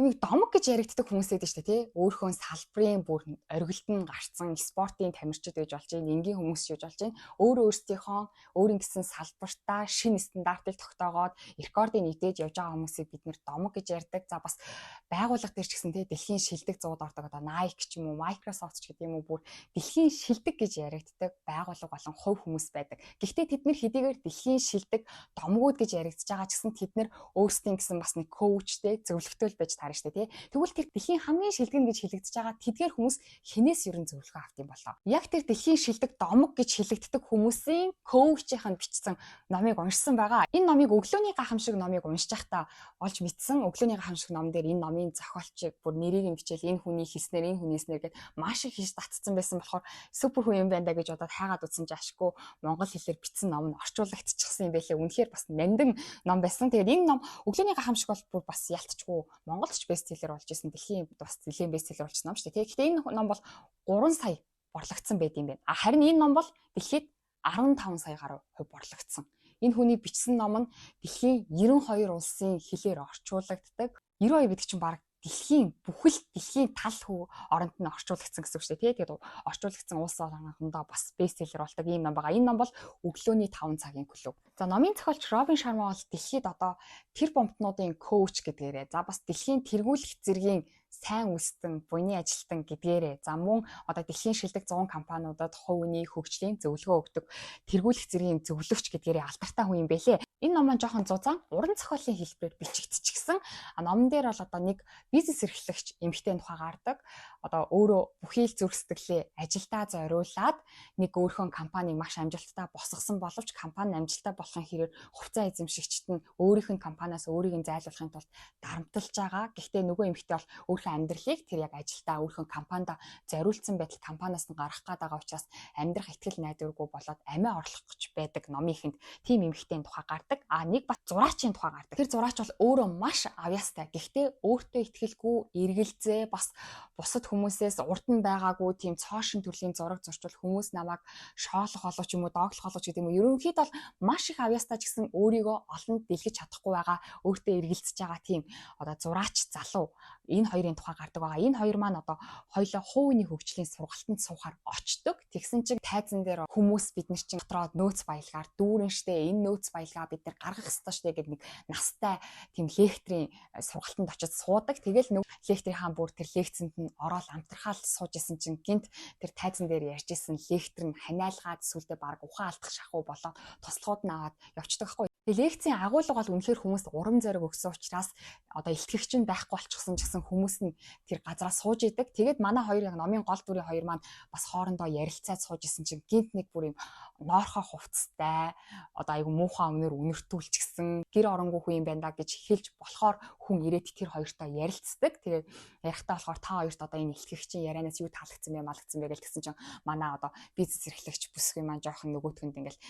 нэг домог гэж яригддаг хүмүүс байдаг шүү дээ тий. Өөрхөн салбарын бүр оргилд нь гарцсан спортын тамирчид гэж болж байна. Энгийн хүмүүс гэж болж байна. Өөрийнхөө өөрийн гэсэн салбартаа шинэ стандартыг тогтоогоод рекордыг нэгдээж явж байгаа хүмүүсийг бид нэр домог гэж ярьдаг. За бас байгууллага дээр ч гэсэн тий дэлхийн шилдэг 100-д ордог одоо Nike ч юм уу, Microsoft ч гэдэг юм уу бүр дэлхийн шилдэг гэж яригддаг байгууллага болон хувь хүмүүс байдаг. Гэхдээ тэд нэр хэдийгээр дэлхийн шилдэг домгууд гэж яригдж байгаа ч гэсэн тэд нэр өөрсдийн гэсэн бас нэг коучтэй зөвлөгтөл байж таарна шүү дээ тий. Тэгвэл тэр дэлхийн хамгийн шилдэг гэж хэлэгдэж байгаа тэдгээр хүмүүс хинээс ерэн зөвлөгөө авт юм болоо. Яг тэр дэлхийн шилдэг домог гэж хэлэгддэг хүмүүсийн коучийн бичсэн номыг уншсан байгаа. Энэ номыг өглөөний гахамшиг номыг уншиж байхдаа олж мэдсэн. Өглөөний гахамшиг ном дээр энэ номын зохиолчийг бүр нэрийг нь бичээл энэ хүний хийснээр энэ хүнийснэр гэд маш их хийж татцсан байсан болохоор супер хүн юм байна да гэж бодоод хайгаад үзсэн чи ашгүй монгол хэлээр бичсэн ном нь орчуулагдчихсан юм байлээ. Үнэхээр бас нандин ном байсан. Тэгээд энэ ном өглөөний гахамшиг бол бүр бас ялцчгүй монголч бестселлер болж исэн. Дэлхийн бас зэлийн бестселлер болчихсон ном шүү дээ. Гэхдээ энэ ном бол 3 сая борлогдсон байд юм байна. Харин энэ ном бол дэлхийд 15 сая гаруй хувь борлогдсон. Энэ хүний бичсэн ном нь дэлхийн 92 улсын хэлээр орчуулагддаг. 92 гэдэг чинь баг дэлхийн тал хүү оронд нь орчуулагдсан гэсэн үг шүү дээ. Тэгээд орчуулагдсан улс орондоо бас бестселлер болдог ийм ном байгаа. Энэ ном бол өглөөний 5 цагийн клуб. За номын зохиолч Робин Шарма бол дэлхийд одоо тэр бомтнуудын коуч гэдгээрээ за бас дэлхийн тэргүүлэх зэргийн сайн үлстэн, буйны ажилтан гэдгээрээ за мөн одоо дэлхийн шилдэг 100 компаниудад хувь хүний хөгжлийн зөвлөгөө өгдөг тэргүүлэх зэргийн зөвлөгч гэдгээрээ алдартай хүн юм бэлээ. Энэ ном маань жоохон зузаан уран зохиолын хэлбэрээр бичигдчихсэн. Номон дээр бол одоо нэг бизнес эрхлэгч эмэгтэй тухай гардаг. Одоо өөрөө бүхий л зүрх сэтгэлээ ажилдаа зориулаад нэг өөрхөн компаниг маш амжилттай босгосон боловч компани амжилттай болохын хэрээр хувьцаа эзэмшигчид нь өөрийнх нь компаниас өөрийг нь зайлуулахын тулд дарамтлаж байгаа. Гэхдээ нөгөө эмэгтэй бол өөрийнхөө амьдралыг тэр яг ажилдаа өөрхөн компанид зориулсан байтал компаниас нь гарах гээд байгаа учраас амьдрах итгэл найдваргүй болоод амиа орлох гэж байдаг номынхэнд тийм эмэгтэй тухай гардаг. Нэг бат зураачийн тухай гардаг. Тэр зураач бол өөрөө маш авьяастай. Гэхдээ өөртөө итгэлгүй, эргэлзээ бас бусад хүмүүсээс урд нь байгаагүй тийм цоошин төрлийн зураг зурчвал хүмүүс намайг шоолох болов ч юм уу, дооглох болов ч гэдэг юм уу. Ерөнхийдөө бол маш их авьяастай ч гэсэн өөрийгөө олонд дэлгэж чадахгүй байгаа, өөртөө эргэлзэж байгаа тийм одоо зураач залуу энэ хоёрын тухай гардаг байгаа. Энэ хоёр маань одоо хоёлоо хувийн хөгжлийн сургалтанд суухаар очдог. Тэгсэн чинь тайзан дээр хүмүүс бид нар чинь дотроо нөөц баялгаар дүүрэн штэ энэ нөөц баялгаа бид нар гаргах ёстой штэ гэдэг нэг настай тийм лекторийн сургалтанд очиж суудаг. Тэгэл нэг лекторийн хаан бүр тэр лекцэнд нь ороод амтрахаал сууж исэн чинь гинт тэр тайзан дээр ярьж исэн лектор нь ханиалгаад сүлдээ баг ухаан алдах шахуу болоод тослоход нь аваад явцдаг байхгүй. Лекцийн агуулга бол үнэхээр хүмүүст урам зориг өгсөн учраас одоо илтгэгч нь байхгүй болчихсон ч гэсэн хүмүүс нь тэр газараа сууж идэг. Тэгээд манай хоёр яг номын гол дүрийн хоёр маань бас хоорондоо ярилцаад сууж исэн чинь гинт нэг бүр юм ноорхоо хувцастай одоо айгу муухай өнөр үнэртүүлчихсэн гэр оронгүй хүн юм байна да гэж хэлж болохоор хүн ирээд тэр хоёртой ярилцдаг. Тэгээд ярихтаа болохоор та хоёрт одоо энэ илтгэгчийн ярианаас юу таалагдсан бэ малагдсан бэ гэж тэгсэн чинь манай одоо бизнес эрхлэгч бүсгүй маань жоохон нөгөөтгөнд ингээл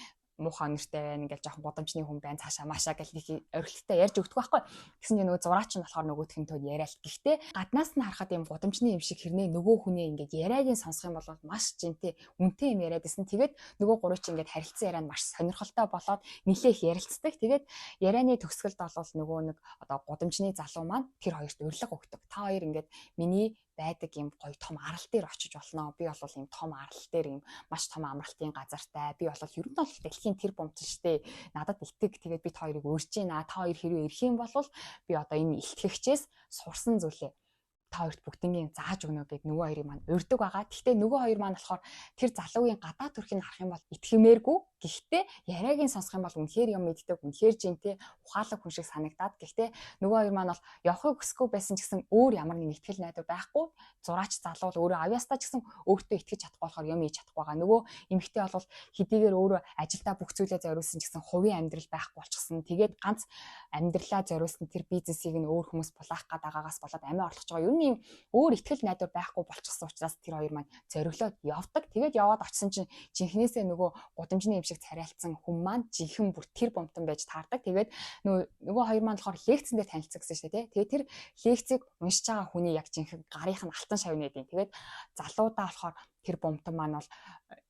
муухай нэртэй байна ингээл жоохон годамжны хүн байна цаашаа маашаа гэл нэг орхилттай ярьж өгдөг байхгүй. Тэгсэн чинь нөгөө зураач нь болохоор нөгөөх нь тод яриад. Гэхдээ гаднаас нь харахад юм годамжны юм шиг хэрнээ нөгөө хүнээ ингээд яриагийн сонсох юм бол маш жинтэй үнэтэй юм яриад байсан. Тэгээд нөгөө гурав чи ингээд харилцан яриа нь маш сонирхолтой болоод нилээх ярилцдаг. Тэгээд ярианы төгсгөлд бол нөгөө нэг одоо годамжны залуу маань тэр хоёрт урилга өгдөг. Та хоёр ингээд миний байдаг юм гоё том арал дээр очиж болно. Би бол юм том арал дээр юм маш том амралтын газартай. Би бол ер нь бол дэлхийн тэр бомтон штэ. Надад итэг тэгээд би та хоёрыг урьж гинэ. Та хоёр хэрвээ ирэх юм бол би одоо энэ илтгэгчээс сурсан зүйлээ та хоёрт бүгднийг зааж өгнө гэд нөгөө хоёрыг маань урьдаг байгаа. Гэхдээ нөгөө хоёр маань болохоор тэр залуугийн гадаа төрхийг харах юм бол итгэмээргүй. Гэхдээ яриагийн сонсох юм бол үнэхээр юм мэддэг, үнэхээр жинтэй ухаалаг хүн шиг санагдаад. Гэхдээ нөгөө хоёр маань бол явахыг хүсэхгүй байсан ч гэсэн өөр ямар нэг итгэл найдвар байхгүй. Зураач залуу өөрөө авьяастай ч гэсэн өөртөө итгэж чадахгүй болохоор юм хийж чадахгүй байгаа. Нөгөө эмэгтэй бол хэдийгээр өөрөө ажилдаа бүх зүйлээ зориулсан ч гэсэн хувийн амьдрал байхгүй болчихсон. Тэгээд ганц амьдралаа зориулсан тэр бизнесийг нь өөр хүмүүс булаах гадаагаас болоод амиа орлож байгаа. Ер нь юм өөр итгэл найдвар байхгүй болчихсон учраас тэр хоёр маань зориглоод явдаг. Тэгээд яваад очисон чинь жинхнээсээ нөгөө гудамжны юм шиг царайлцсан хүн маань жинхэнэ бүр тэр бомтон байж таардаг. Тэгээд нөгөө хоёр маань болохоор лекцэн дээр танилцсан гэсэн шүү дээ. Тэгээд тэр лекцийг уншиж байгаа хүний яг жинхэнэ гарынх нь алтан шавны эдийн. Тэгээд залуудаа болохоор тэр бомтон маань бол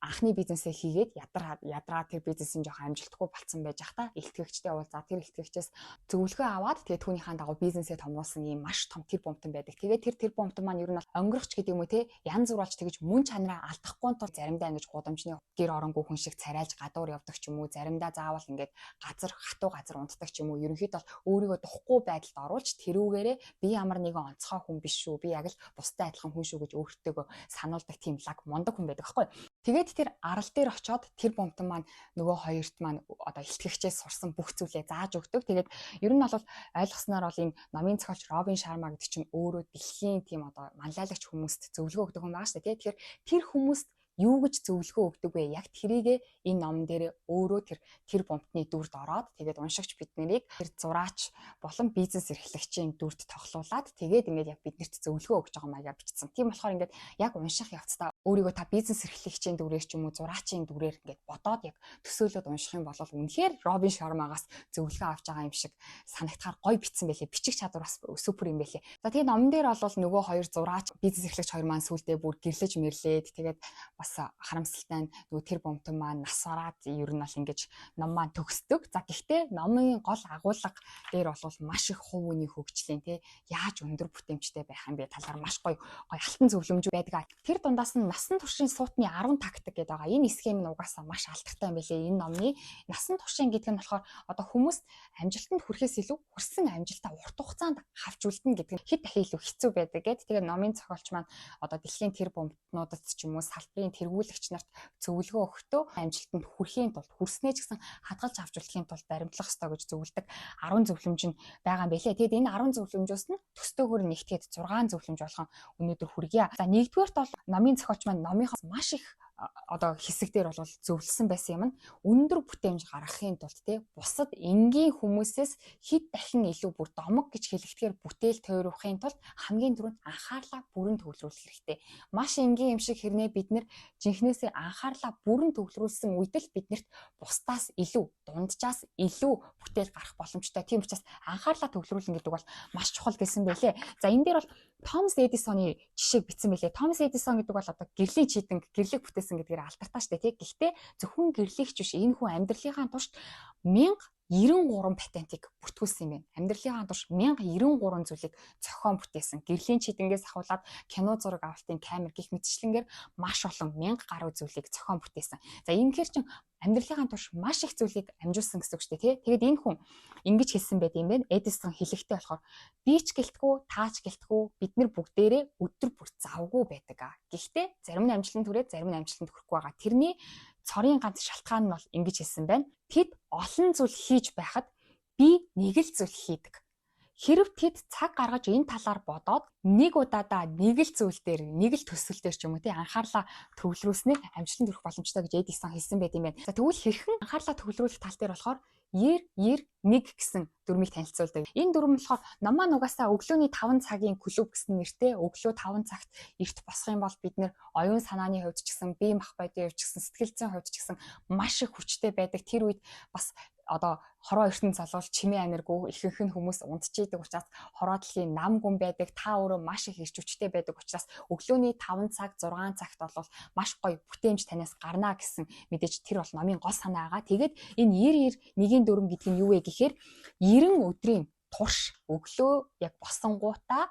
анхны бизнесээ хийгээд ядраа тэр бизнесийн жоохон амжилтгүй болцсон байж ах та илтгэгчтэй уулзаад тэр илтгэгчээс зөвлөгөө аваад тэгээ түүнийхээ дагуу бизнесээ томруулсан ийм маш том тэр бомтон байдаг. Тэгээ тэр бомтон маань ер нь өнгөрөгч гэдэг юм уу те янз бүр болж тэгэж мөн чанараа алдахгүй тул заримдаа ингэж гудамжны гэр оронгүй хүн шиг царайлж гадуур явдаг ч юм уу, заримдаа заавал ингээд хатуу газар унтдаг ч юм уу, ерөнхийдөө өөрийгөө духгүй байдалд оруулж тэрүүгээрээ би ямар нэгэн онцгой хүн биш шүү, би яг л бусдад адилхан хүн шүү гэж өөртөө сануулдаг тийм лаг мундаг хүн байдаг байхгүй. Тэгээд тэр арал дээр очиод тэр бомтон маань нөгөө хоёрт маань одоо илтгэгчээс сурсан бүх зүйлээ зааж өгдөг. Тэгээд ер нь бол ойлгосноор бол энэ номын зохиолч Робин Шарма гэдэг чинь өөрөө дэлхийн тийм одоо манлайлагч хүмүүст зөвлөгөө өгдөг хүн байгаа шүү дээ. Тэгэхээр тэр хүмүүст юу гэж зөвлөгөө өгдөг вэ? Яг тэрийгээ энэ ном дээр өөрөө тэр бомтны дүрд ороод тэгээд уншигч бид нарыг тэр зураач болон бизнес эрхлэгчийн дүрд тоглуулад тэгээд ингээд яг биднэрт зөвлөгөө өгч байгаа маягаар бичсэн. Тийм болохоор ингээд яг унших явцдаа өөрийгөө та бизнес эрхлэгчийн дүрээр ч юм уу зураачийн дүрээр ингээд бодоод яг төсөөлөд унших юм бол үнэхээр Робин Шармагаас зөвлөгөө авч байгаа юм шиг санагдахаар гоё бичсэн байлээ. Бичих чадвар бас супер юм байлээ. За тэгээд номон дээр бол нөгөө хоёр зураач бизнес эрхлэгч хоёр маань сүулдэ бүр гэрлэж мэрлээд тэгээд бас харамсалтай нь нөгөө тэр бомтон маань нас ороод ер нь бол ингэж ном маань төгсдөг. За гэхдээ номын гол агуулга дээр бол маш их хувь үний хөгжлийн те яаж өндөр бүтээмжтэй байх юм бэ талаар маш гоё алтан зөвлөмж байдаг. Тэр дундаас нь насан туршийн суутны 10 тактик гэдэг байгаа. Энэ схем нь угаасаа маш алдартай юм байлээ. Энэ номны насан туршийн гэдэг нь болохоор одоо хүмүүс амжилтанд хүрэхээс илүү хүрсэн амжилтаа урт хугацаанд хавч үлдэнэ гэдэг нь хэд дахин илүү хэцүү байдаг гэдэг. Тэгээ номын зохиолч маань одоо дэлхийн тэр бомтнуудад ч юм уу салбарын тэргүүлэгч нарт зөвлөгөө өгөхдөө амжилтанд хүрэхийн тулд хүрснээ ч гэсэн хадгалж авч үлдэхийн тулд баримтлах ёстой гэж зөвлөдөг 10 зөвлөмж нь байгаа юм байлээ. Тэгэд энэ 10 зөвлөмжөөс нь төстэйгээр нэгтгэхэд 6 зөвлөмж болгон өнөөдөр хүргье. За нэгдүгээрт бол номын зохиолч маань номынхаас маш их одоо хэсэг дээр бол зөвлөсөн байсан юм нь өндөр бүтээмж гаргахын тулд те бусад энгийн хүмүүсээс хэд дахин илүү бүр домог гэж хэлэгдэхээр бүтээл тойрохын тулд хамгийн түрүүнд анхаарлаа бүрэн төвлөрүүлэх хэрэгтэй. Маш энгийн юм шиг хэрнээ бид нэр жинхнээсээ анхаарлаа бүрэн төвлөрүүлсэн үед л биднэрт бусдаас илүү дунджаас илүү бүтээл гарах боломжтой. Тийм учраас анхаарлаа төвлөрүүлнэ гэдэг бол маш чухал гэсэн байлээ. За энэ дээр бол Томас Эдисоны жишээг бичсэн байлээ. Томас Эдисон гэдэг бол одоо гэрлийн чийдэнг гэрлэг бүтээсэн гэдгээр алдартай шүү дээ. Гэхдээ зөвхөн гэрлэгч биш энэ хүн амьдралынхаа турш 1093 патентыг бүртгүүлсэн юм байна. Амьдралынхаа турш 1093 зүйлийг зохион бүтээсэн. Гэрлийн чийдэнгээс ахуулаад кино зураг авалтын камер гэх мэтчлэнгээр маш олон 1000 гаруй зүйлийг зохион бүтээсэн. За ингэхэр чин амьдралынхаа турш маш их зүйлийг амжуулсан гэсэн үг шүү дээ. Тэгээд энэ хүн ингэж хэлсэн байт юм байна. Эдисон хэлэхдээ болохоор би ч гэлтгүү, таач гэлтгүү бид нар бүгдээрээ өдөр бүр завгүй байдаг. Гэхдээ зарим нь амжилтанд хүрээд зарим нь амжилтанд хүрэхгүй байгаа. Тэрний цорын ганц шалтгаан нь бол ингэж хэлсэн байна. Тэд олон зүйл хийж байхад би нэг л зүйл хийдэг. Хэрв тэд цаг гаргаж энэ талаар бодоод нэг удаадаа нэг л зүйл дээр нэг л төсөл дээр ч юм уу тий анхаарлаа төвлөрүүлснээр амжилтанд хүрэх боломжтой гэж Эдисон хэлсэн байт юм байна. За тэгвэл хэрхэн анхаарлаа төвлөрүүлэх тал дээр болохоор 90-90-1 гэсэн дүрмийг танилцуулдаг. Энэ дүрм болохоор номоо нугасаа өглөөний 5 цагийн клуб гэсэн нэртэй өглөө 5 цагт эрт босох юм бол бид нэр оюун санааны хувьд ч гэсэн бие мах бодийн хувьд ч гэсэн сэтгэл зүйн хувьд ч гэсэн маш их хүчтэй байдаг. Тэр үед бас одоо хороо ертөнд залуул чимээ аниргүй ихэнх нь хүмүүс унтчихийдэг учраас хороо дэлхийн нам гүн байдаг. Та өөрөө маш их ирч хүчтэй байдаг учраас өглөөний 5 цаг 6 цагт бол маш гоё бүтээмж танаас гарна гэсэн мэдээж тэр бол номын гол санаа байгаа. Тэгээд энэ 90-90-1-ийн дүрм гэдэг нь юу вэ гэхээр 90 өдрийн турш өглөө яг босонгуудаа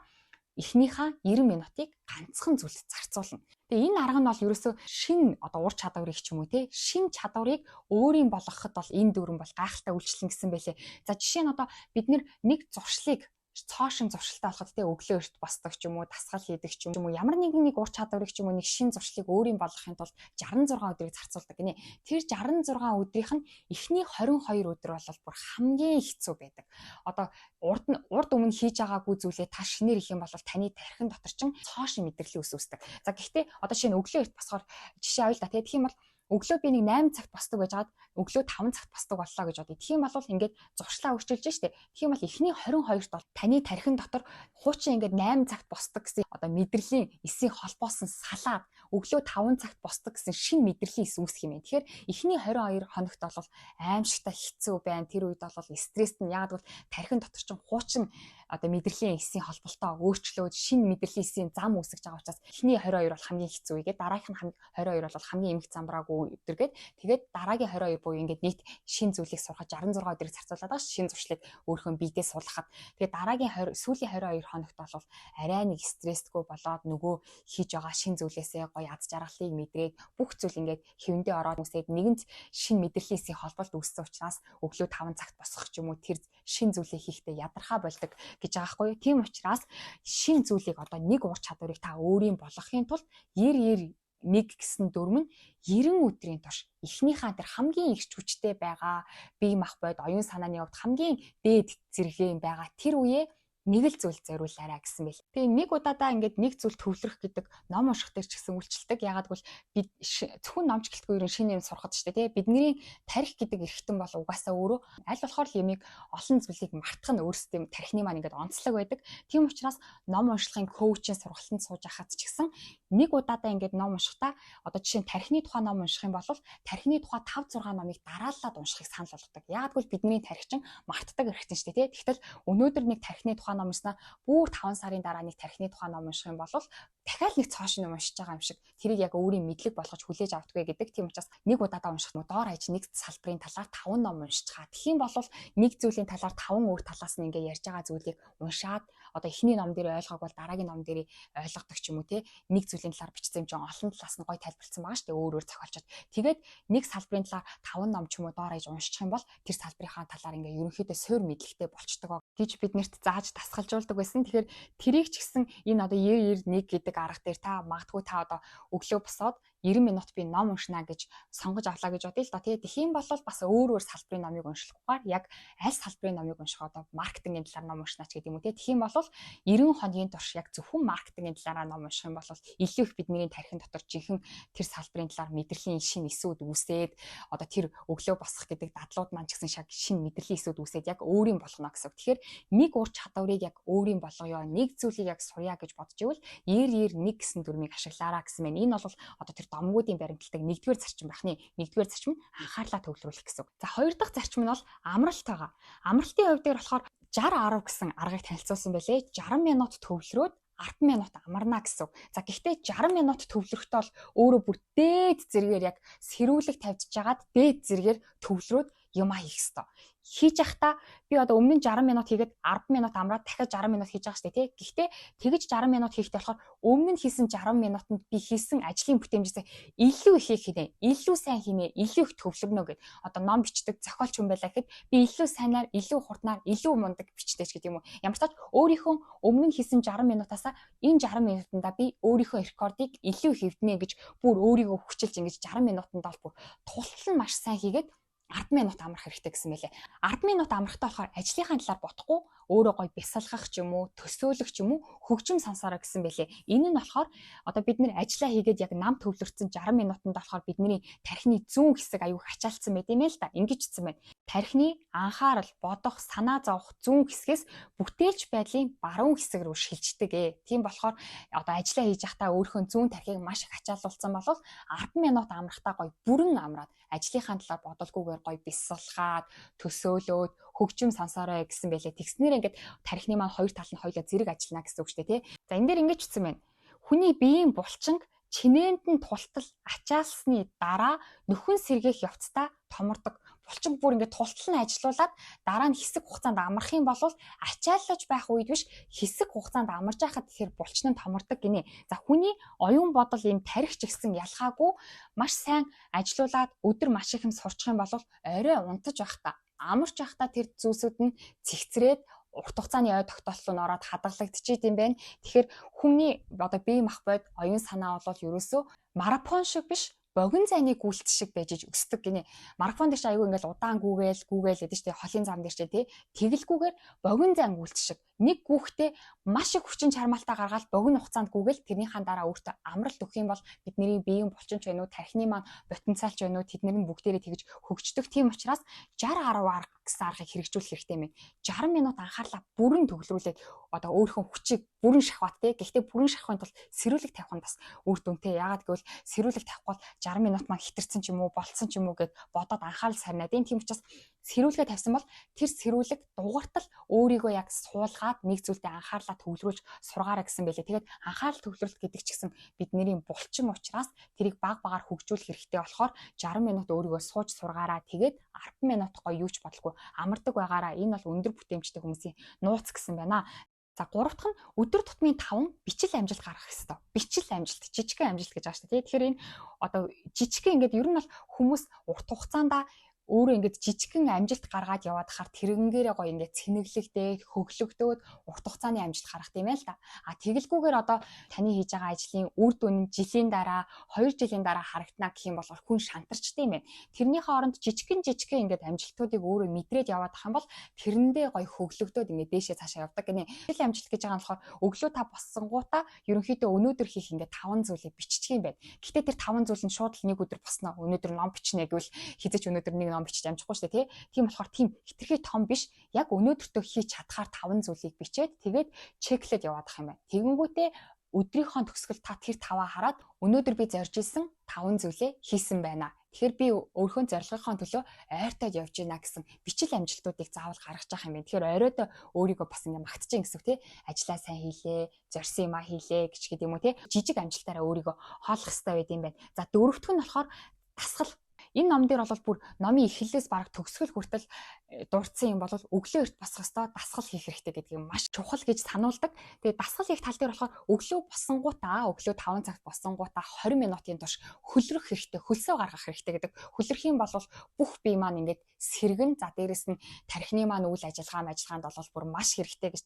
эхнийхээ 90 минутыг ганцхан зүйлд зарцуулна. Тэгээ энэ арга нь бол ерөөсөө шин одоо ур чадварыг ч юм уу те шин чадварыг өөрийн болгоход бол энэ дүрэн бол гайхалтай үйлчлэн гэсэн байлээ. За жишээ нь одоо бид нэг зуршлыг цоошин зуршилтай болоход те өглөө эрт босдог ч юм уу дасгал хийдэг ч юм уу ямар нэгэн нэг ур чадварыг ч юм уу нэг шин зуршлыг өөрийн болгохын тулд 66 өдрийг зарцуулдаг гинэ. Тэр 66 өдрийнх нь эхний 22 өдөр бол бүр хамгийн хэцүү байдаг. Одоо урд өмнө хийж байгаагүй зүйлээ та шинээр их юм бол таны тархин дотор чин цоошин мэдрэлийн ус үүсдэг. За гэхдээ одоо шинэ өглөө эрт босохоор жишээ авъя л да. Тэгэх юм бол өглөө би нэг 8 цагт босдог байж хаад өглөө 5 цагт босдог боллоо гэж бодъё. Тэгэх юм бол ингээд зуршлаа өөрчилж штэ. Тэгэх юм бол эхний 22-т бол таны тархин дотор хуучин ингээд 8 цагт босдог гэсэн одоо мэдрэлийн эсийн холбоосон салаад өглөө 5 цагт босдог гэсэн шин мэдрэлийн эс үүсэх юм байна. Тэгэхээр эхний 22 хоногт бол аимшигтай хэцүү байна. Тэр үед бол стресст нь яагаад гэвэл тархин дотор чинь хуучин одоо мэдрэлийн эсийн холболтоо өөрчлөөд шинэ мэдрэлийн эсийн зам үүсгэж байгаа учраас эхний 22 бол хамгийн хэцүү игээд дараагийн 22 бол хамгийн эмх замбраагүй өдөргээд тэгээд дараагийн 22 буюу ингээд нийт шинэ зүйлийг сурахад 66 өдрийг зарцуулаад байгаа шинэ зуршлыг өөрийнхөө биедээ суулгахад тэгээд дараагийн сүүлийн 22 хоногт бол арай нэг стрессгүй болоод нөгөө хийж байгаа шинэ зүйлээсээ гоё аз жаргалыг мэдрээд бүх зүйл ингээд хэвэндээ ороод үсээд нэгэнт шинэ мэдрэлийн эсийн холболт үүссэн учраас өглөө 5 цагт босох ч юм уу тэр шинэ зүйлийг хийхдээ ядархаа болдог гэж байгаа хгүй. Тийм учраас шинэ зүйлийг одоо нэг ур чадварыг та өөрийн болгохын тулд 90 1 гэсэн дүрм нь 90 өдрийн турш эхнийхээ тэр хамгийн их хүчтэй байгаа бие махбод оюун санааны хувьд хамгийн дээд зэрэглээн байгаа тэр үеэ нэг л зүйл зориулаарай гэсэн бэл. Тэгээ нэг удаадаа ингээд нэг зүйл төвлөрөх гэдэг ном унших дээр ч гэсэн үйлчилдэг. Ягаад гэвэл бид зөвхөн номч гэлтгүй ерөн шинэ юм сурахад ч тийм бидний тарих гэдэг эрхтэн бол угаасаа өөрөө аль болохоор л ямиг олон зүйлийг мартах нь өөрсдөө тарихны маань ингээд онцлог байдаг. Тийм учраас ном уншихын коучийн сургалтанд сууж ахад ч гэсэн нэг удаадаа ингээд ном уншихдаа одоо жишээ нь тарихны тухай ном унших юм бол тарихны тухай 5 6 номыг дараалаад уншихыг санал болгодог. Ягаад гэвэл бидний тархичин мартдаг эрхтэн шүү дээ. Тэгтэл өнөөдөр нэг тарихны тухай ном уншнаа бүр 5 сарын дараа нэг тарихны тухай ном унших юм бол дахиад нэг цоошин ном уншиж байгаа юм шиг тэрийг яг өөрийн мэдлэг болгож хүлээж авдаггүй гэдэг. Тийм учраас нэг удаадаа унших нь доор хаяж нэг салбарын талаар 5 ном уншчихаа. Тэгхийн бол нэг зүйлийн талаар 5 өөр талаас нь ингээ ярьж байгаа зүйлийг уншаад одоо эхний ном дээр ойлгоог бол дараагийн ном дээр ойлгодог ч юм уу те нэг зүйлийн талаар бичсэн юм чинь олон талаас нь гоё тайлбарлсан байгаа шүү дээ өөр өөр зохиолчод. Тэгээд нэг салбарын талаар 5 ном ч юм уу доор хаяж уншчих юм бол тэр салбарынхаа талаар ингээ ерөнхийдөө суур мэдлэгтэй болчдөг гэж биднэрт зааж тасгалжуулдаг байсан. Тэгэхээр тэрийг ч гэсэн энэ одоо 91 гэдэг арга дээр та магадгүй та одоо өглөө босоод 90 минут би ном уншина гэж сонгож авлаа гэж бодъё л да. Тэгээд тийм бол бас өөр өөр салбарын номыг уншлахгүйгээр яг аль салбарын номыг унших одоо маркетингийн талаар ном уншина ч гэдэг юм уу тийм бол 90 хоногийн турш яг зөвхөн маркетингийн талаараа ном унших юм бол илүү их бидний тархин дотор жинхэнэ тэр салбарын талаар мэдрэлийн шинэ эсүүд үүсээд одоо тэр өглөө босох гэдэг дадлууд маань ч гэсэн шинэ мэдрэлийн эсүүд үүсээд яг өөрийн болгоно гэсэн. Тэгэхээр нэг ур чадварыг яг өөрийн болгоё, нэг зүйлийг яг сурья гэж бодож ивэл 90 1 гэсэн дүрмийг ашиглаараа гэсэн мэн. Энэ бол одоо тэр домгуудын баримтлагдаг нэгдүгээр зарчим байна. Нэгдүгээр зарчим нь анхаарлаа төвлөрүүлэх гэсэн. За хоёр дахь зарчим нь бол амралт байгаа. Амралтын хувьд дээр болохоор 60 10 гэсэн аргыг танилцуулсан байлээ. 60 минут төвлөрөөд 10 минут амарна гэсэн. За гэхдээ 60 минут төвлөрөхтэй бол өөрөө бүр дээд зэргээр яг сэрүүлэг тавьж жагаад дээд зэргээр төвлөрөөд юм хийх ёстой. Хийж явахдаа би одоо өмнө нь 60 минут хийгээд 10 минут амраад дахиад 60 минут хийж байгаа шүү дээ тий. Гэхдээ тэгэж 60 минут хийхдээ болохоор өмнө нь хийсэн 60 минутанд би хийсэн ажлын бүтээмжээс илүү их хийнэ, илүү сайн хийнэ, илүү их төвлөрнө гэд. Одоо ном бичдэг зохиолч хүн байлаа гэхэд би илүү сайнаар, илүү хурднаар, илүү мундаг бичдэг гэдэг юм уу. Ямар ч тач өөрийнхөө өмнө нь хийсэн 60 минутаасаа энэ 60 минутанда би өөрийнхөө рекордыг илүү хэвднэ гэж бүр өөрийгөө хүчилж ингэж 60 минутанд бол бүр тултал нь маш сайн хийгээд 10 минут амрах хэрэгтэй гэсэн мэлээ. 10 минут амрахтаа болохоор ажлынхаа талаар бодохгүй өөрөө гоё бясалгах ч юм уу, төсөөлөх ч юм уу, хөгжим сансараа гэсэн бэлээ. Энэ нь болохоор одоо бид нэр ажиллаа хийгээд яг нам төвлөрсөн 60 минутанд болохоор бидний тархины зүүн хэсэг аюух ачаалтсан байт юм ээ л да. Ингэжсэн байна. Тархины анхаарал, бодох, санаа зовох зүүн хэсгээс бүтээлч байдлын баруун хэсэг рүү шилждэг. Тийм болохоор одоо ажиллаа хийж байхдаа өөрийнхөө зүүн тархийг маш их ачаалуулсан бол 10 минут амрахтаа гоё бүрэн амраад ажлынхаа талаар бодолгүйгээр гоё бясалгаад, төсөөлөөд, хөгжим сансаарай гэсэн байлээ. Тэгснээр ингээд тархины маань хоёр тал нь хоёулаа зэрэг ажиллана гэсэн үг шүү дээ, тий. За энэ дээр ингэж хэлсэн байна. Хүний биеийн булчинг чинээнд нь тултал ачаалсны дараа нөхөн сэргээх явцдаа томордог. Булчин бүр ингээд тултал нь ажилуулад дараа нь хэсэг хугацаанд амрах юм бол ачааллаж байх үед биш хэсэг хугацаанд амарж байхад тэр булчин нь томордог гинэ. За хүний оюун бодол энэ тарих ч гэсэн ялгаагүй маш сайн ажилуулад өдөр маш их юм сурчих юм бол орой унтаж байх та. Амарч байхдаа тэр зүйлсүүд нь цэгцрээд урт хугацааны ой тогтоолол нь ороод хадгалагдчихийд юм байна. Тэгэхээр хүний одоо бие махбод оюун санаа бол ерөөсөө марафон шиг биш богино зайны гүйлт шиг байж өсдөг гинэ. Марафон дээр чи аягүй ингээл удаан гүүгээл гэдэг чинь холын зам дээр чи тий. Тэгэлгүйгээр богино зайн гүйлт шиг. Нэг гүүхтээ маш их хүчин чармаалтаа гаргаад богино хугацаанд гүүгээл тэрнийхаа дараа өөртөө амралт өгөх юм бол бидний биеийн булчин ч байна уу, тархины маань потенциал ч байна уу, тэднэр нь бүгдээрээ тэгж хөгждөг. Тийм учраас 60 10 арга гэсэн аргыг хэрэгжүүлэх хэрэгтэй юм. 60 минут анхаарлаа бүрэн төвлөрүүлээд одоо өөрийнхөө хүчийг бүрэн шахват тий. Гэхдээ бүрэн шахахын тулд сэрүүлэг тавих нь бас үр дүнтэй. Яагаад гэвэл сэрүүлэг тавихгүй 60 минут маань хитэрсэн ч юм уу, болцсон ч юм уу гэд бодоод анхаарал сарнаад. Тийм учраас сэрүүлгээ тавьсан бол тэр сэрүүлэг дугартал өөрийгөө яг суулгаад нэг зүйлдээ анхаарлаа төвлөрүүлж сургаараа гэсэн байлээ. Тэгээд анхаарал төвлөрөлт гэдэг ч гэсэн бидний булчин учраас тэрийг баг багаар хөгжүүлэх хэрэгтэй болохоор 60 минут өөрийгөө сууж сургаараа. Тэгээд 10 минут гоё юуч бодлого амардаг байгаараа. Энэ бол өндөр бүтээмжтэй хүмүүсийн нууц гэсэн байна. За 3 дахь нь өдөр тутмын 5 бичил амжилт гаргах хэрэгтэй. Бичил амжилт, жижигхэн амжилт гэж байгаа шүү дээ. Тэгэхээр энэ одоо жижигхэн ингээд ер нь бол хүмүүс урт хугацаанд өөрөө ингээд жижигхэн амжилт гаргаад яваад хахаар тэрнгээрээ гоё ингээд цэнэглэгдээд хөглөгдөөд урт хугацааны амжилт гарах тийм ээ л да. А тэгэлгүйгээр одоо таны хийж байгаа ажлын үр дүн жилийн дараа 2 жилийн дараа харагдана гэх юм бол хүн шантарчтай юм байна. Тэрнийхээ оронд жижигхэн ингээд амжилтуудыг өөрөө мэдрээд яваад ах юм бол тэрэндээ гоё хөглөгдөөд ингээд дээшээ цаашаа явдаг гинэ. Жил амжилт гэж байгаа нь болохоор өглөө та боссонгуудаа ерөнхийдөө өнөөдөр хийх ингээд 5 зүйлийг биччих юм байна. Гэхдээ тэр 5 зүйл нь шууд л нэг өдөр босноо. Өнөөдөр ном бичнэ гэвэл хизэж өнөөдөр нэг бичиж амжихгүй шүү дээ тий. Тийм болохоор тийм хитрхи том биш. Яг өнөөдөртөө хийж чадхаар 5 зүйлийг бичээд тэгээд чеклээд яваад ах юм байна. Тэгэнгүүтээ өдрийнхөө төгсгөл та тэр 5-аа хараад өнөөдөр би зорж исэн 5 зүйлээ хийсэн байна. Тэгэхээр би өөрийнхөө зорилгынхаа төлөө ойртоод явж гинэ гэсэн бичил амжилтуудыг заавал гаргаж явах юм байна. Тэгэхээр оройдоо өөрийгөө бас ингэ магтчих гэсэн үг тий. Ажлаа сайн хийлээ, зорьсон юмаа хийлээ гэж гэдэг юм уу тий. Жижиг амжилтаараа өөрийгөө хооллох хэрэгтэй байд юм байна. За дөрөвдөх нь болохоор дасгал. Энэ ном дээр бол бүр номын эхлэлээс бараг төгсгөл хүртэл дурдсан юм бол өглөө эрт босох ёстой, дасгал хийх хэрэгтэй гэдгийг маш чухал гэж сануулдаг. Тэгээд дасгал хийх тал дээр болохоор өглөө боссонгуудаа өглөө 5 цагт боссонгуудаа 20 минутын турш хөлрөх хэрэгтэй, хөлсөө гаргах хэрэгтэй гэдэг. Хөлрөх юм бол бүх бие маань ингээд сэргэн, за дээрэс нь тархины маань үйл ажиллагаанд бол бүр маш хэрэгтэй гэж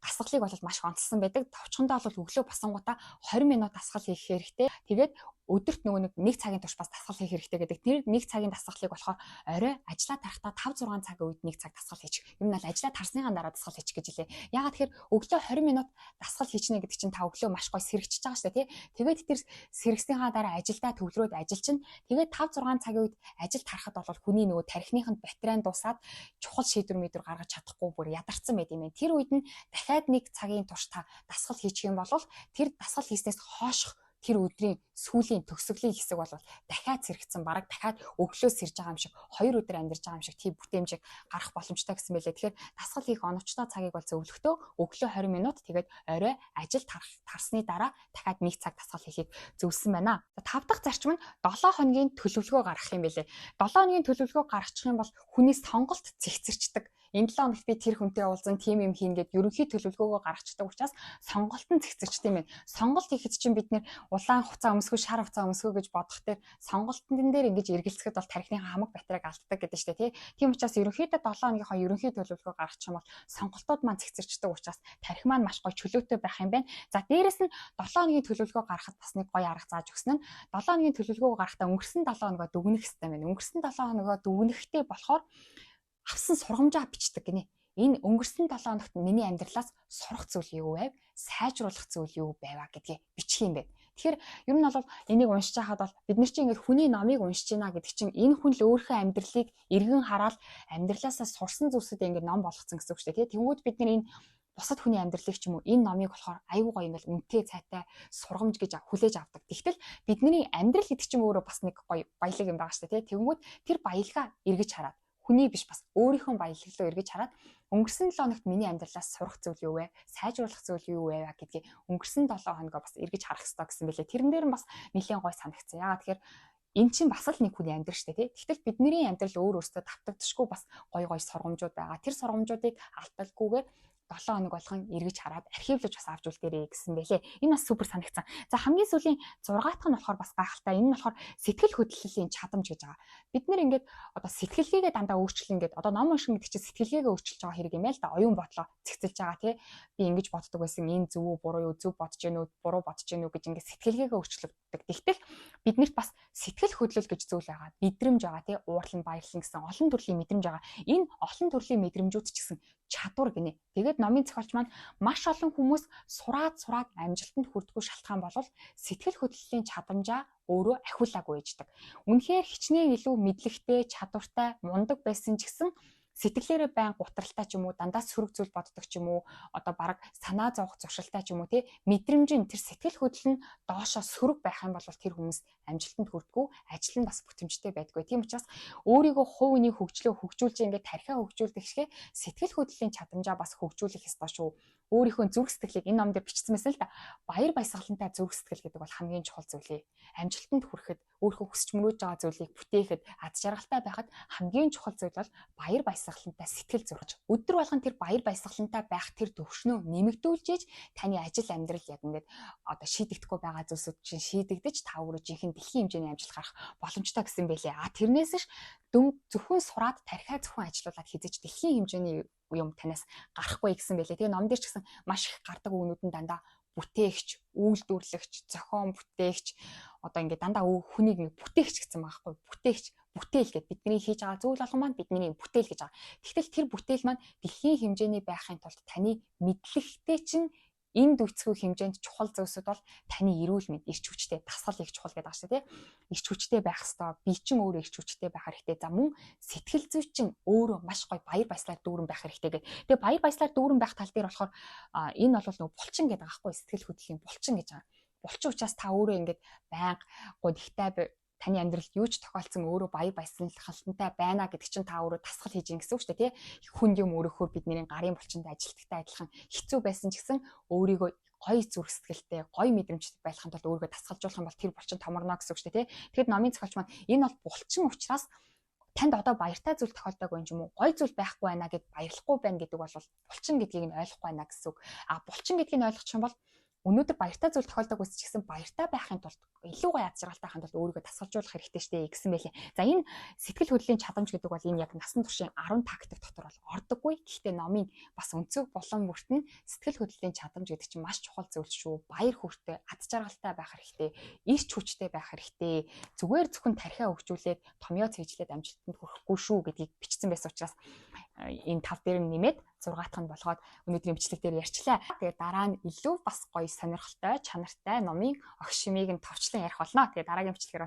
дасгалыг бол маш онцлсан байдаг. Товчхондоо бол өглөө боссонгуудаа 20 минут дасгал хийх хэрэгтэй. Тэгээд өдөрт нөгөө нэг цагийн турш бас дасгал хийх хэрэгтэй гэдэг. Тэр нэг цагийн дасгалыг болохоор орой ажиллаа тарахтаа 5-6 цагийн үед нэг цаг дасгал хийчих. Юм бол ажиллаа тарсныхаа дараа дасгал хийчих гэж хэлээ. Яагаад тэгэхээр өглөө 20 минут дасгал хийчихнэ гэдэг чинь та өглөө маш гоё сэргэж байгаа шүү дээ тий. Тэгээд тэр сэргснийхаа дараа ажилдаа төвлөрөөд ажил чинь тэгээд 5-6 цагийн үед ажил тарахад бол хүний нөгөө тархиныханд батарей дуусаад чухал шийдвэр мэдвэр гаргаж чадахгүй бүр ядарсан байт юм байна. Тэр үед нь дахиад нэг цагийн турш та дасгал хийчих юм бол тэр дасгал хийснээс хойших тэр өдрийн сүүлийн төгсгөлийн хэсэг бол дахиад сэргцэн бараг дахиад өглөө сэрж байгаа юм шиг 2 өдөр амьдарч байгаа юм шиг тийм бүтээмжийг гарах боломжтой гэсэн байлээ. Тэгэхээр дасгал хийх оновчтой цагийг бол зөвлөхдөө өглөө 20 минут тэгээд орой ажил тарсны дараа дахиад 1 цаг дасгал хийхийг зөвлөсөн байна. 5 дахь зарчим нь 7 хоногийн төлөвлөгөө гаргах юм байлээ. 7 хоногийн төлөвлөгөө гаргачих юм бол хүний сонголт зэгцэрчдэг. Энэ 7 хоногт би тэр хүнтэй уулзсан тим юм хийн гэд ерөнхий төлөвлөгөөгөө гаргацдаг учраас сонголт нь зэгцэрчтэй юм байна. Сонголт хийхэд чинь бид нэр улаан хугацаа өмсгөө, шар хугацаа өмсгөө гэж бодох дээр сонголтын дээр ингэж эргэлзэхэд бол тархиныхаа хамаг батарейг алддаг гэдэг чинь тий. Тийм учраас ерөнхийдөө 7 хоногийнхоо ерөнхий төлөвлөгөө гаргачих юм бол сонголтууд маань зэгцэрчдэг учраас тархи маань маш гоё чөлөөтэй байх юм байна. За дээрэс нь 7 хоногийн төлөвлөгөө гаргахад бас нэг гоё арга зааж өгсөн нь 7 хоногийн төлөвлөгөөгөө гаргахдаа өнгөрсөн 7 хоногоо дүгнэх хэрэгтэй байна. Өнгөрсөн 7 хоногоо дүгнэхдээ болохоор авсан сургамжаа бичдэг гинэ. Энэ өнгөрсөн 7 хоногт миний амьдралаас сурах зүйл юу байв? Сайжруулах зүйл юу байваа гэдгийг бичих юм байна. Тэгэхээр ер нь бол энийг уншиж байхад бол бид нар чинь ингээд хүний номыг уншиж байна гэдэг чинь энэ хүн л өөрийнхөө амьдралыг эргэн хараад амьдралаасаа сурсан зүйлсүүдээ ингээд ном болгоцсон гэсэн үг шүү дээ. Тэнгүүд бид нар энэ бусад хүний амьдралыг ч юм уу энэ номыг болохоор аюу гоё ингээл үнэтэй цайтай сургамж гэж хүлээж авдаг. Тэгтэл бидний амьдрал гэдэг чинь өөрөө бас нэг гоё баялаг юм байгаа шүү дээ. Тэнгүүд тэр баялгаа эргэж хараад хүний биш бас өөрийнхөө баялаглаа эргэж хараад өнгөрсөн 7 хоногт миний амьдралаас сурах зүйл юу вэ? Сайжруулах зүйл юу вэ гэдгийг өнгөрсөн 7 хоногоо бас эргэж харах хэрэгтэй гэсэн бэлээ. Тэрэн дээр нь бас нэлээд гой санагдсан. Яагаад тэгэхээр эн чинь бас л нэг хүний амьдрал шүү дээ, тий. Тэгтэл бидний амьдрал өөр өөртөө давтагдчихгүй бас гой сургамжууд байгаа. Тэр сургамжуудыг алдалгүйгээр 7 хоног болгон эргэж хараад архивлаж бас авч үлдээрэй гэсэн бэлээ. Энэ бас супер санагдсан. За хамгийн сүүлийн 6 дахь нь болохоор бас гайхалтай. Энэ нь болохоор сэтгэл хөдлөлийн чадамж гэж байгаа. Бид нэр ингээд одоо сэтгэлгээгээ дандаа өөрчлөн ингээд одоо ном унших гэдэг чинь сэтгэлгээгээ өөрчилж байгаа хэрэг юм ээ л да. Оюун бодлоо цэгцэлж байгаа тий. Би ингэж боддог байсан. Энэ зөв үү, буруу юу, зөв бодож гэнэ үү, буруу бодож гэнэ үү гэж ингээд сэтгэлгээгээ өөрчлөгддөг. Тэгтэл биднэрт бас сэтгэл хөдлөл гэж зүйл байгаа. Мэдрэмж байгаа тий. Уурлан баярлан гэсэн олон төрлийн мэдрэмж байгаа. Энэ олон төрлийн мэдрэмжүүд ч гэсэн чадвар гинэ. Тэгээд номын зохиолч маань маш олон хүмүүс сураад амжилтанд хүрдэггүй шалтгаан бол сэтгэл хөдлөлийн чадамжаа өөрөө ахиулаагүй ээждэг. Үнэхээр хичнээн илүү мэдлэгтэй, чадвартай, мундаг байсан ч гэсэн сэтгэлээрээ байн гутралтай ч юм уу, дандаа сөрөг зүйл боддог ч юм уу, одоо бараг санаа зовох зуршилтай ч юм уу, тий мэдрэмжийн тэр сэтгэл хөдлөл нь доошоо сөрөг байх юм бол тэр хүмүүс амжилтанд хүрдэггүй, ажил нь бас бүтэмжтэй байдгүй. Тийм учраас өөрийгөө хувь хүний хөгжлөө хөгжүүлж ингээд тархиа хөгжүүлдэг шиг сэтгэл хөдлөлийн чадамжаа бас хөгжүүлэх ёстой шүү. Өөрийнхөө зүрх сэтгэлийг энэ ном дээр бичсэн байсан л да. Баяр баясгалантай зүрх сэтгэл гэдэг бол хамгийн чухал зүйлээ. Амжилтанд хүрэхэд өөрийнхөө хүсч мөрөөж байгаа зүйлийг бүтээхэд аз жаргалтай байхад хамгийн чухал зүйл бол баяр баясгалантай сэтгэл зурж. Өдөр болгон тэр баяр баясгалантай байх тэр төвшнөө нэмэгдүүлж ээж таны ажил амьдрал яг ингээд одоо шийдэгдэхгүй байгаа зүйлсүүд чинь шийдэгдэж та өөрөө жинхэнэ дэлхийн хэмжээний амжилт гарах боломжтой гэсэн байлээ. Тэрнээс ш зөвхөн сураад тархиа зөвхөн ажилуулад хизэж дэлхийн хэмжээний юм танаас гарахгүй гэсэн байлээ. Тэгээ ном дээр ч гэсэн маш их гардаг үгнүүд нь дандаа бүтээгч, үйлдвэрлэгч, зохион бүтээгч одоо ингээд дандаа хүнийг нэг бүтээгч гэсэн байгаа байхгүй. Бүтээгч, бүтээл гэдэг бидний хийж байгаа зүйл болгон маань бидний бүтээл гэж байгаа. Тэгтэл тэр бүтээл маань дэлхийн хэмжээний байхын тулд таны мэдлэгтэй чинь энд үцгүй хэмжээнд чухал зүйлсүүд бол таны эрүүл мэнд, эрч хүчтэй, дасгал их чухал гэдэг ааштай тий. Эрч хүчтэй байх хэвээр, би чинь өөрөө эрч хүчтэй байх хэрэгтэй. За мөн сэтгэл зүй чинь өөрөө маш гоё баяр баясгалаар дүүрэн байх хэрэгтэй гэдэг. Тэгээ баяр баясгалаар дүүрэн байх тал дээр болохоор энэ бол нөгөө булчин гэдэг аахгүй сэтгэл хөдлөлийн булчин гэж байгаа. Булчин учраас та өөрөө ингээд байнга гудигтай таны амьдралд юу ч тохиолдсон өөрөө баяр баясгалантай байна гэдэг чинь та өөрөө дасгал хийж ин гэсэн үг шүү дээ тий. Хүнд юм өрөхөөр бидний гарын булчинд ажилтгтай адилхан хэцүү байсан ч гэсэн өөрийгөө гоё зүрх сэтгэлтэй, гоё мэдрэмжтэй байхын тулд өөрийгөө дасгалжуулах юм бол тэр булчин томорно гэсэн үг шүү дээ тий. Тэгэхээр номын зохиолч маань энэ бол булчин учраас танд одоо баяртай зүйл тохиолдоогүй юм уу? Гоё зүйл байхгүй байна гэд баярлахгүй байна гэдэг бол булчин гэдгийг нь ойлгохгүй байна гэсэн үг. Булчин гэдгийг нь ойлгочих юм бол өнөөдөр баяртай зүйл тохиолдоггүйс ч гэсэн баяртай байхын тулд илүү гоё аз жаргалтай байхын тулд өөрийгөө дасгалжуулах хэрэгтэй штэ гэсэн байлээ. За энэ сэтгэл хөдлөлийн чадамж гэдэг бол энэ яг насан туршийн 10 тактик дотор бол ордоггүй. Гэхдээ номын бас өнцөг булан бүрт нь сэтгэл хөдлөлийн чадамж гэдэг чинь маш чухал зүйл шүү. Баяр хүртэй, аз жаргалтай байх хэрэгтэй, эрч хүчтэй байх хэрэгтэй. Зүгээр зөвхөн тархиа хөгжүүлээд томьёо цээжлээд амжилтанд хүрэхгүй шүү гэдгийг бичсэн байсан учраас энэ тав дээр нэмээд 6 дахь нь болгоод өнөөдрийн бичлэг дээр ярьчлаа. Тэгээ дараа нь илүү бас гоё сонирхолтой, чанартай номын огшимыг нь товчлон ярих болно. Тэгээ дараагийн бичлэгээр